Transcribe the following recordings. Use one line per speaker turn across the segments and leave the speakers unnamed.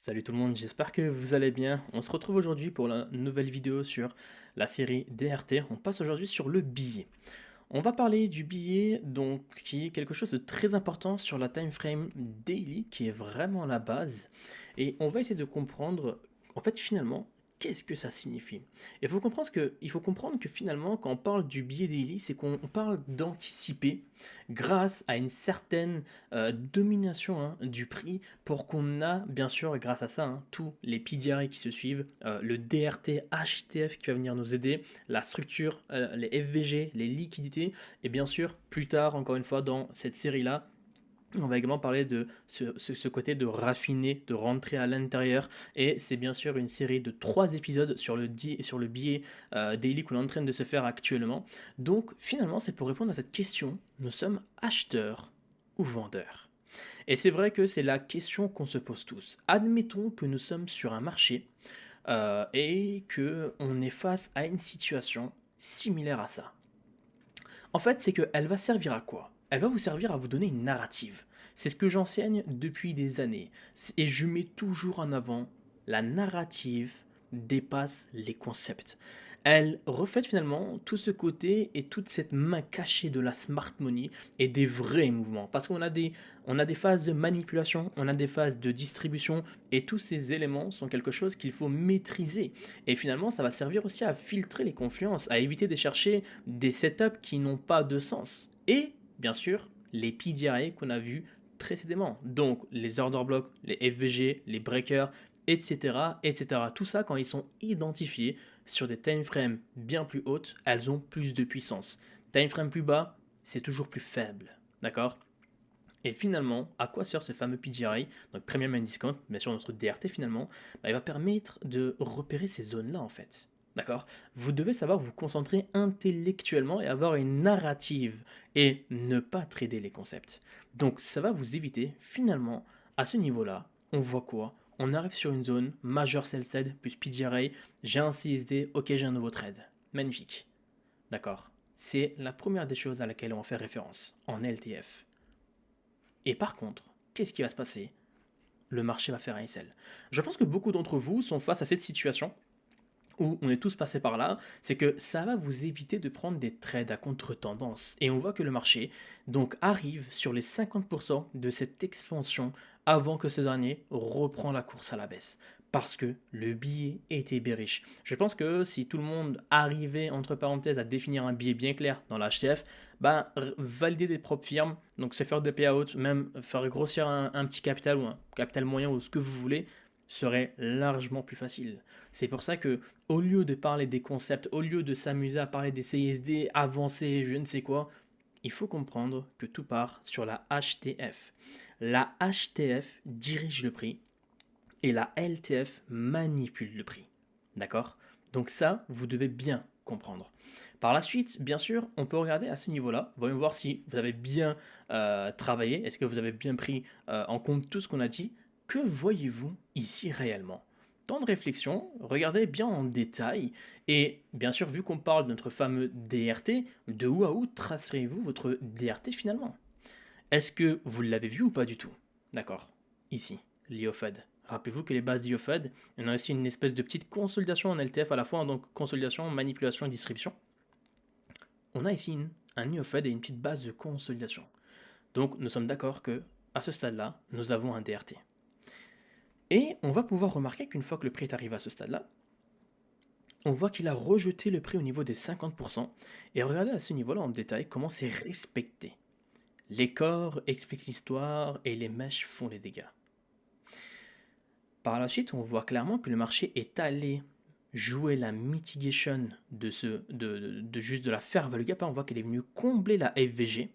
Salut tout le monde, j'espère que vous allez bien. On se retrouve aujourd'hui pour la nouvelle vidéo sur la série DRT. On passe aujourd'hui sur le billet. On va parler du billet, donc qui est quelque chose de très important sur la time frame daily, qui est vraiment la base. Et on va essayer de comprendre, en fait, finalement, qu'est-ce que ça signifie. Il faut comprendre que finalement, quand on parle du billet daily, c'est qu'on parle d'anticiper grâce à une certaine domination du prix pour qu'on a, bien sûr, grâce à ça, tous les PDRI qui se suivent, le DRT, HTF qui va venir nous aider, la structure, les FVG, les liquidités, et bien sûr, plus tard, encore une fois, dans cette série-là, on va également parler de ce côté de raffiner, de rentrer à l'intérieur. Et c'est bien sûr une série de 3 épisodes sur le billet daily qu'on est en train de se faire actuellement. Donc finalement, c'est pour répondre à cette question, nous sommes acheteurs ou vendeurs. Et c'est vrai que c'est la question qu'on se pose tous. Admettons que nous sommes sur un marché et que on est face à une situation similaire à ça. En fait, c'est qu'elle va servir à quoi? Elle va vous servir à vous donner une narrative. C'est ce que j'enseigne depuis des années. Et je mets toujours en avant la narrative dépasse les concepts. Elle reflète finalement tout ce côté et toute cette main cachée de la smart money et des vrais mouvements. Parce on a des phases de manipulation, on a des phases de distribution et tous ces éléments sont quelque chose qu'il faut maîtriser. Et finalement, ça va servir aussi à filtrer les confluences, à éviter de chercher des setups qui n'ont pas de sens. Et, bien sûr, les PDRA qu'on a vus précédemment. Donc, les order blocks, les FVG, les breakers, etc., etc. Tout ça, quand ils sont identifiés sur des time frames bien plus hautes, elles ont plus de puissance. Time frame plus bas, c'est toujours plus faible. D'accord? Et finalement, à quoi sert ce fameux PGI, donc Premium and Discount, bien sûr notre DRT finalement, il va permettre de repérer ces zones-là en fait. D'accord? Vous devez savoir vous concentrer intellectuellement et avoir une narrative et ne pas trader les concepts. Donc ça va vous éviter finalement, à ce niveau-là, on voit quoi? On arrive sur une zone, majeur sell side plus PGRA, j'ai un CSD, ok j'ai un nouveau trade. Magnifique. D'accord? C'est la première des choses à laquelle on fait référence en LTF. Et par contre, qu'est-ce qui va se passer? Le marché va faire un SL. Je pense que beaucoup d'entre vous sont face à cette situation où on est tous passés par là, c'est que ça va vous éviter de prendre des trades à contre-tendance. Et on voit que le marché donc arrive sur les 50% de cette expansion avant que ce dernier reprend la course à la baisse. Parce que le billet était bearish. Je pense que si tout le monde arrivait, entre parenthèses, à définir un billet bien clair dans l'HTF, valider des propres firmes, donc se faire des payouts, même faire grossir un petit capital ou un capital moyen ou ce que vous voulez, serait largement plus facile. C'est pour ça que au lieu de parler des concepts, au lieu de s'amuser à parler des CSD avancés, je ne sais quoi, il faut comprendre que tout part sur la HTF. La HTF dirige le prix et la LTF manipule le prix. D'accord? Donc ça, vous devez bien comprendre. Par la suite, bien sûr, on peut regarder à ce niveau-là. Voyons voir si vous avez bien travaillé. Est-ce que vous avez bien pris en compte tout ce qu'on a dit? Que voyez-vous ici réellement? Temps de réflexion, regardez bien en détail. Et bien sûr, vu qu'on parle de notre fameux DRT, de où à où tracerez-vous votre DRT finalement? Est-ce que vous l'avez vu ou pas du tout? D'accord. Ici, l'IOFED. Rappelez-vous que les bases d'IOFED, on a aussi une espèce de petite consolidation en LTF à la fois, donc consolidation, manipulation et distribution. On a ici un IOFED et une petite base de consolidation. Donc nous sommes d'accord que à ce stade-là, nous avons un DRT. Et on va pouvoir remarquer qu'une fois que le prix est arrivé à ce stade-là, on voit qu'il a rejeté le prix au niveau des 50%. Et regardez à ce niveau-là en détail comment c'est respecté. Les corps expliquent l'histoire et les mèches font les dégâts. Par la suite, on voit clairement que le marché est allé jouer la mitigation de juste de la fair value gap. On voit qu'elle est venue combler la FVG.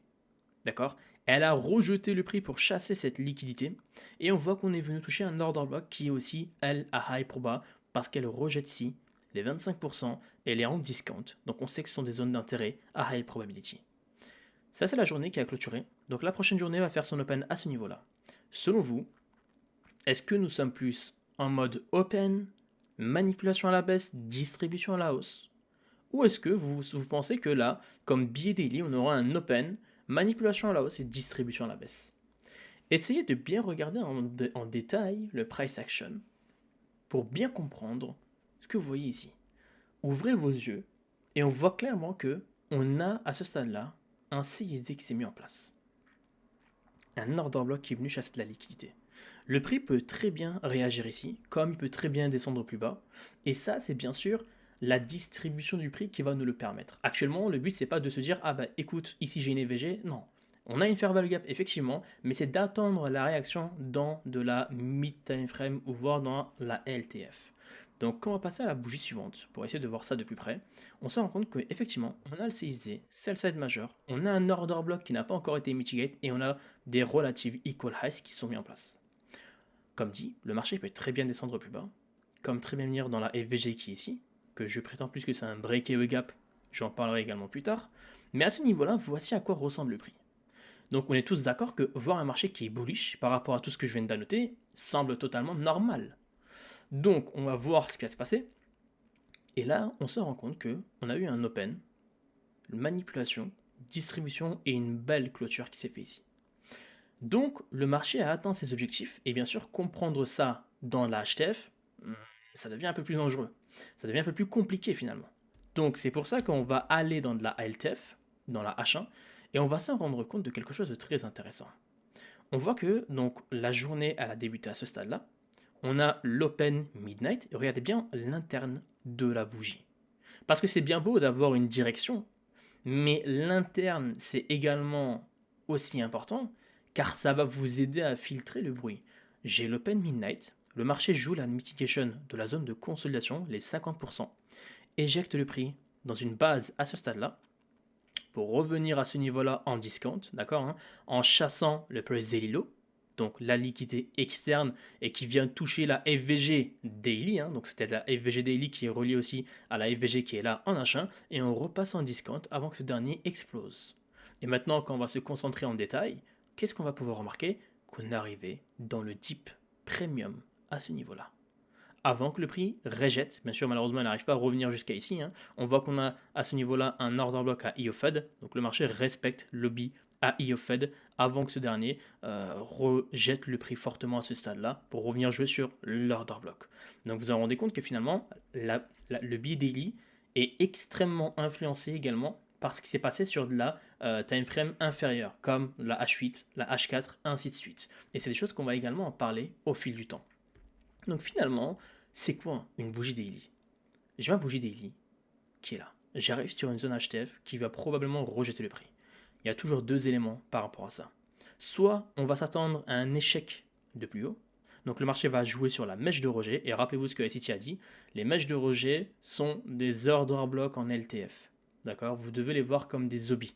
D'accord? Elle a rejeté le prix pour chasser cette liquidité. Et on voit qu'on est venu toucher un order block qui est aussi, elle, à high proba parce qu'elle rejette ici les 25% et elle est en discount. Donc on sait que ce sont des zones d'intérêt à high probability. Ça, c'est la journée qui a clôturé. Donc la prochaine journée va faire son open à ce niveau-là. Selon vous, est-ce que nous sommes plus en mode open, manipulation à la baisse, distribution à la hausse? Ou est-ce que vous pensez que là, comme billet daily, on aura un open, manipulation à la hausse et distribution à la baisse? Essayez de bien regarder en détail le price action pour bien comprendre ce que vous voyez ici. Ouvrez vos yeux et on voit clairement que on a à ce stade-là un CISD qui s'est mis en place. Un order block qui est venu chasser de la liquidité. Le prix peut très bien réagir ici, comme il peut très bien descendre plus bas. Et ça, c'est bien sûr la distribution du prix qui va nous le permettre. Actuellement, le but, c'est pas de se dire, ah bah écoute, ici j'ai une EVG. Non. On a une fair value gap, effectivement, mais c'est d'attendre la réaction dans de la mid-time frame ou voire dans la LTF. Donc, quand on va passer à la bougie suivante, pour essayer de voir ça de plus près, on se rend compte qu'effectivement, on a le CIC, sell side majeur, on a un order block qui n'a pas encore été mitigate et on a des relative equal highs qui sont mis en place. Comme dit, le marché peut très bien descendre plus bas, comme très bien venir dans la FVG qui est ici, que je prétends plus que c'est un break-away gap, j'en parlerai également plus tard, mais à ce niveau-là, voici à quoi ressemble le prix. Donc on est tous d'accord que voir un marché qui est bullish par rapport à tout ce que je viens d'annoter semble totalement normal. Donc on va voir ce qui va se passer, et là on se rend compte que on a eu un open, une manipulation, distribution et une belle clôture qui s'est fait ici. Donc, le marché a atteint ses objectifs, et bien sûr, comprendre ça dans la HTF, ça devient un peu plus dangereux. Ça devient un peu plus compliqué finalement. Donc, c'est pour ça qu'on va aller dans de la LTF, dans la H1, et on va s'en rendre compte de quelque chose de très intéressant. On voit que donc la journée elle a débuté à ce stade-là. On a l'open midnight, et regardez bien l'interne de la bougie. Parce que c'est bien beau d'avoir une direction, mais l'interne c'est également aussi important car ça va vous aider à filtrer le bruit. J'ai l'open midnight, le marché joue la mitigation de la zone de consolidation, les 50%, éjecte le prix dans une base à ce stade-là pour revenir à ce niveau-là en discount, d'accord, hein, en chassant le price daily low, donc la liquidité externe et qui vient toucher la FVG daily, hein, donc c'était la FVG daily qui est reliée aussi à la FVG qui est là en H1, et on repasse en discount avant que ce dernier explose. Et maintenant, quand on va se concentrer en détail, qu'est-ce qu'on va pouvoir remarquer? Qu'on est arrivé dans le deep premium à ce niveau-là avant que le prix rejette. Bien sûr, malheureusement, il n'arrive pas à revenir jusqu'à ici, hein. On voit qu'on a à ce niveau-là un order block à IOFED. Donc le marché respecte le lobby à IOFED avant que ce dernier rejette le prix fortement à ce stade-là pour revenir jouer sur l'order block. Donc vous vous rendez compte que finalement, le billet daily est extrêmement influencé également par ce qui s'est passé sur de la time frame inférieure, comme la H8, la H4, ainsi de suite. Et c'est des choses qu'on va également en parler au fil du temps. Donc finalement, c'est quoi une bougie daily? J'ai ma bougie daily qui est là. J'arrive sur une zone HTF qui va probablement rejeter le prix. Il y a toujours deux éléments par rapport à ça. Soit on va s'attendre à un échec de plus haut, donc le marché va jouer sur la mèche de rejet, et rappelez-vous ce que SCT a dit, les mèches de rejet sont des order blocks en LTF. D'accord? Vous devez les voir comme des zombies.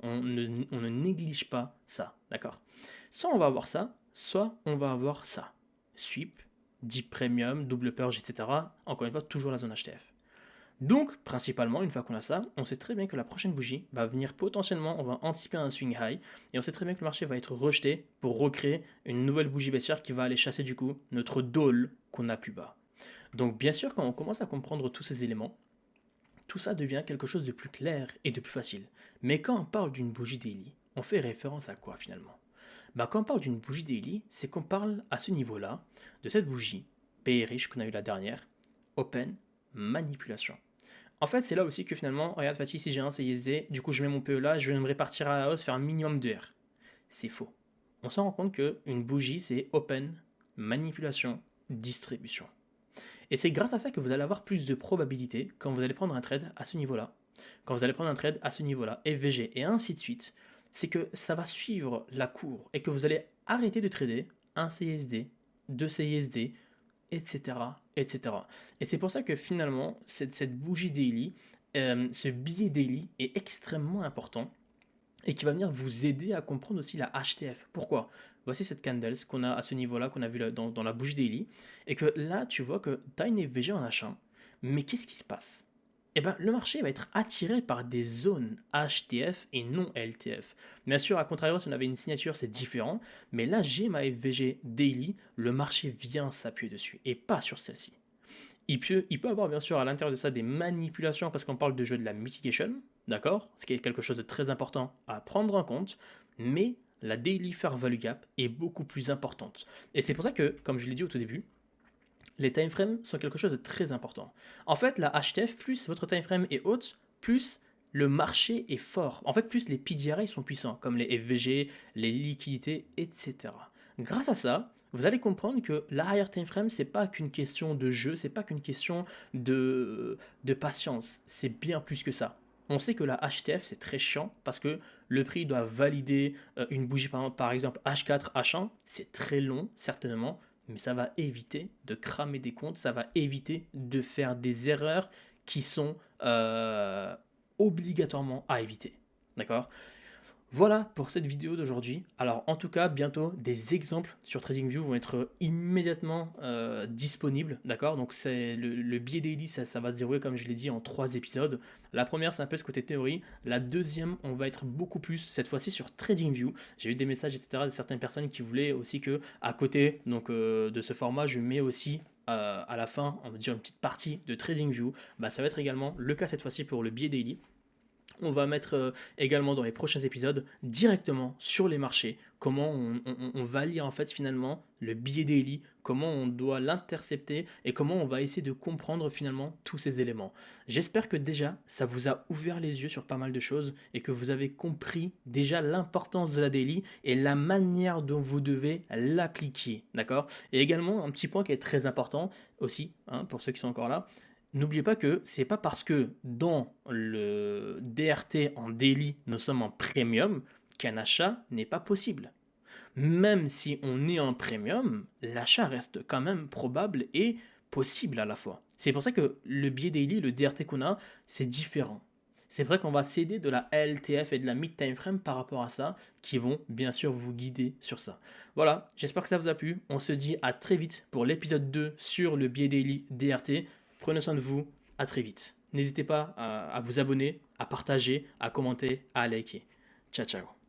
On ne néglige pas ça. D'accord? Soit on va avoir ça, soit on va avoir ça. Sweep, Deep Premium, double purge, etc. Encore une fois, toujours la zone HTF. Donc, principalement, une fois qu'on a ça, on sait très bien que la prochaine bougie va venir potentiellement, on va anticiper un swing high, et on sait très bien que le marché va être rejeté pour recréer une nouvelle bougie baissière qui va aller chasser du coup notre dole qu'on a plus bas. Donc, bien sûr, quand on commence à comprendre tous ces éléments, tout ça devient quelque chose de plus clair et de plus facile. Mais quand on parle d'une bougie daily, on fait référence à quoi finalement? Quand on parle d'une bougie daily, c'est qu'on parle à ce niveau-là de cette bougie bearish qu'on a eu la dernière, open, manipulation. En fait, c'est là aussi que finalement, regarde Fatih, si j'ai un CISD, du coup je mets mon PE là, je vais me répartir à la hausse, faire un minimum de R. C'est faux. On s'en rend compte qu'une bougie, c'est open, manipulation, distribution. Et c'est grâce à ça que vous allez avoir plus de probabilité quand vous allez prendre un trade à ce niveau-là, quand vous allez prendre un trade à ce niveau-là, FVG et ainsi de suite, c'est que ça va suivre la cour et que vous allez arrêter de trader un CISD, deux CISD, etc., etc. Et c'est pour ça que finalement, cette bougie daily, ce billet daily est extrêmement important et qui va venir vous aider à comprendre aussi la HTF. Pourquoi? Voici cette candle qu'on a à ce niveau-là, qu'on a vu dans la bougie daily, et que là, tu vois que tu as une FVG en H1, mais qu'est-ce qui se passe? Eh ben, le marché va être attiré par des zones HTF et non LTF. Bien sûr, à contrario, si on avait une signature, c'est différent, mais là, j'ai ma FVG daily, le marché vient s'appuyer dessus, et pas sur celle-ci. Il peut avoir bien sûr à l'intérieur de ça des manipulations parce qu'on parle de jeu de la mitigation, d'accord? Ce qui est quelque chose de très important à prendre en compte, mais la Daily Fair Value Gap est beaucoup plus importante. Et c'est pour ça que, comme je l'ai dit au tout début, les time frames sont quelque chose de très important. En fait, la HTF, plus votre time frame est haute, plus le marché est fort. En fait, plus les PDRA sont puissants, comme les FVG, les liquidités, etc. Grâce à ça, vous allez comprendre que la higher time frame, c'est pas qu'une question de jeu, c'est pas qu'une question de patience, c'est bien plus que ça. On sait que la HTF, c'est très chiant parce que le prix doit valider une bougie, par exemple H4, H1, c'est très long, certainement, mais ça va éviter de cramer des comptes, ça va éviter de faire des erreurs qui sont obligatoirement à éviter. D'accord? Voilà pour cette vidéo d'aujourd'hui. Alors en tout cas, bientôt des exemples sur TradingView vont être immédiatement disponibles. D'accord? Donc c'est le billet daily, ça va se dérouler comme je l'ai dit en 3 épisodes. La première, c'est un peu ce côté théorie. La deuxième, on va être beaucoup plus cette fois-ci sur TradingView. J'ai eu des messages, etc. de certaines personnes qui voulaient aussi que à côté de ce format, je mets aussi à la fin, on va dire une petite partie de TradingView. Bah, ça va être également le cas cette fois-ci pour le billet daily. On va mettre également dans les prochains épisodes directement sur les marchés, comment on va lire en fait finalement le billet daily, comment on doit l'intercepter et comment on va essayer de comprendre finalement tous ces éléments. J'espère que déjà ça vous a ouvert les yeux sur pas mal de choses et que vous avez compris déjà l'importance de la daily et la manière dont vous devez l'appliquer, d'accord? Et également un petit point qui est très important aussi, hein, pour ceux qui sont encore là, n'oubliez pas que c'est pas parce que dans le DRT en daily, nous sommes en premium qu'un achat n'est pas possible. Même si on est en premium, l'achat reste quand même probable et possible à la fois. C'est pour ça que le billet daily, le DRT qu'on a, c'est différent. C'est vrai qu'on va s'aider de la LTF et de la mid time frame par rapport à ça, qui vont bien sûr vous guider sur ça. Voilà, j'espère que ça vous a plu. On se dit à très vite pour l'épisode 2 sur le billet daily DRT. Prenez soin de vous, à très vite. N'hésitez pas à vous abonner, à partager, à commenter, à liker. Ciao, ciao.